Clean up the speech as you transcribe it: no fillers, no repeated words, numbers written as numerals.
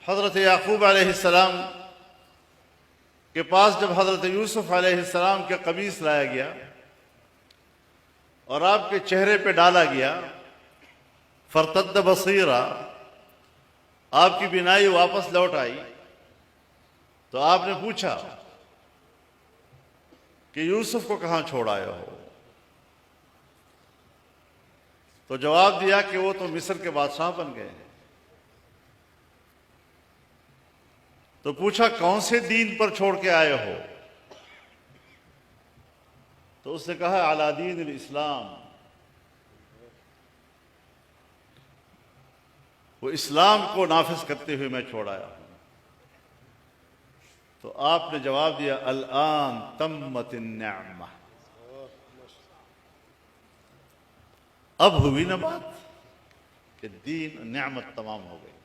हज़रत याकूब अलैहिस्सलाम के पास जब हज़रत यूसुफ अलैहिस्सलाम के कमीस लाया गया और आपके चेहरे पे डाला गया, फरतद्द बसीरा, आपकी बिनाई वापस लौट आई, तो आपने पूछा कि यूसुफ को कहाँ छोड़ आए हो? तो जवाब दिया कि वो तो मिस्र के बादशाह बन गए हैं। तो पूछा कौन से दीन पर छोड़ के आए हो? तो उसने कहा अला दीन इस्लाम, वो इस्लाम को नाफिज करते हुए मैं छोड़ आया हूं। तो आपने जवाब दिया अल-आन तम्मतिन निअमा, अब हुई ना बात कि दीन निअमत तमाम हो गई।